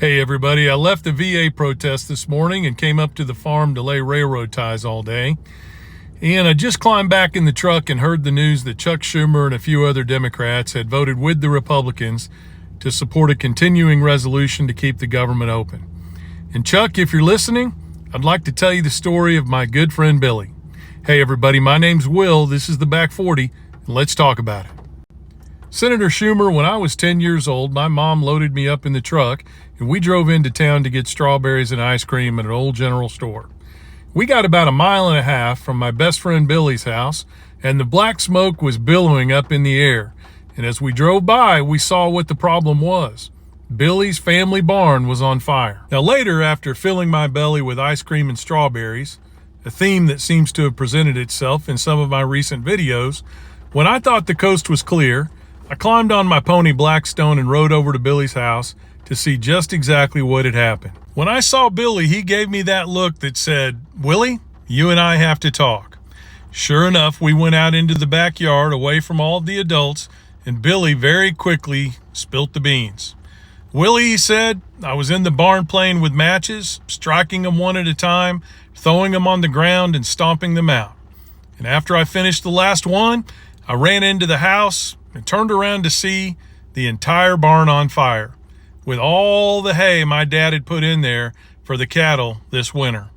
Hey everybody, I left the VA protest this morning and came up to the farm to lay railroad ties all day. And I just climbed back in the truck and heard the news that Chuck Schumer and a few other Democrats had voted with the Republicans to support a continuing resolution to keep the government open. And Chuck, if you're listening, I'd like to tell you the story of my good friend Billy. Hey everybody, my name's Will, this is the Back 40, and let's talk about it. Senator Schumer, when I was 10 years old, my mom loaded me up in the truck and we drove into town to get strawberries and ice cream at an old general store. We got about a mile and a half from my best friend Billy's house, and the black smoke was billowing up in the air. And as we drove by, we saw what the problem was. Billy's family barn was on fire. Now later, after filling my belly with ice cream and strawberries, a theme that seems to have presented itself in some of my recent videos, when I thought the coast was clear, I climbed on my pony Blackstone and rode over to Billy's house to see just exactly what had happened. When I saw Billy, he gave me that look that said, "Willie, you and I have to talk." Sure enough, we went out into the backyard away from all of the adults, and Billy very quickly spilt the beans. "Willie," he said, "I was in the barn playing with matches, striking them one at a time, throwing them on the ground and stomping them out. And after I finished the last one, I ran into the house and turned around to see the entire barn on fire, with all the hay my dad had put in there for the cattle this winter."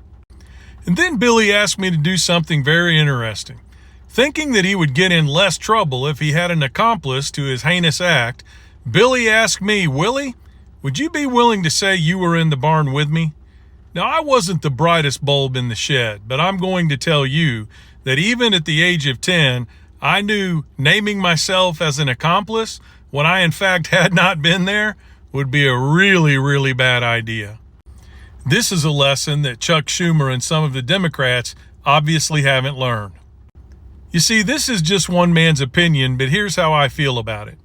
And then Billy asked me to do something very interesting. Thinking that he would get in less trouble if he had an accomplice to his heinous act, Billy asked me, "Willie, would you be willing to say you were in the barn with me?" Now, I wasn't the brightest bulb in the shed, but I'm going to tell you that even at the age of 10, I knew naming myself as an accomplice when I in fact had not been there would be a really, really bad idea. This is a lesson that Chuck Schumer and some of the Democrats obviously haven't learned. You see, this is just one man's opinion, but here's how I feel about it.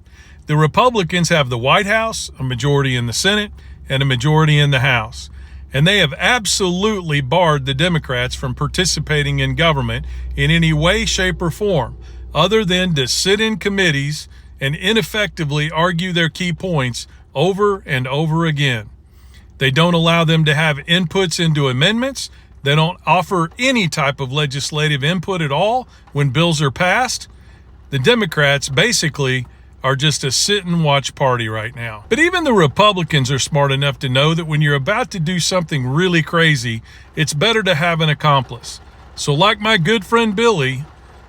The Republicans have the White House, a majority in the Senate, and a majority in the House. And they have absolutely barred the Democrats from participating in government in any way, shape, or form, other than to sit in committees and ineffectively argue their key points over and over again. They don't allow them to have inputs into amendments. They don't offer any type of legislative input at all when bills are passed. The Democrats basically are just a sit and watch party right now. But even the Republicans are smart enough to know that when you're about to do something really crazy, it's better to have an accomplice. So like my good friend Billy,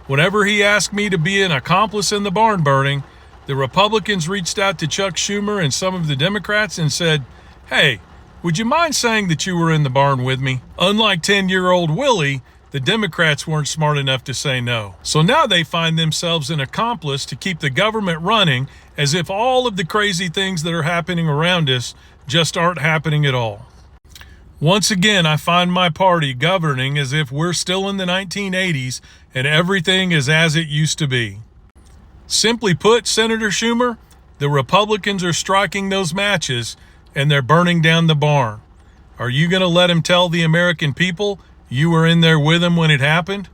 whenever he asked me to be an accomplice in the barn burning, the Republicans reached out to Chuck Schumer and some of the Democrats and said, "Hey, would you mind saying that you were in the barn with me?" Unlike 10-year-old Willie, the Democrats weren't smart enough to say no. So now they find themselves an accomplice to keep the government running as if all of the crazy things that are happening around us just aren't happening at all. Once again, I find my party governing as if we're still in the 1980s and everything is as it used to be. Simply put, Senator Schumer, the Republicans are striking those matches and they're burning down the barn. Are you going to let them tell the American people you were in there with them when it happened?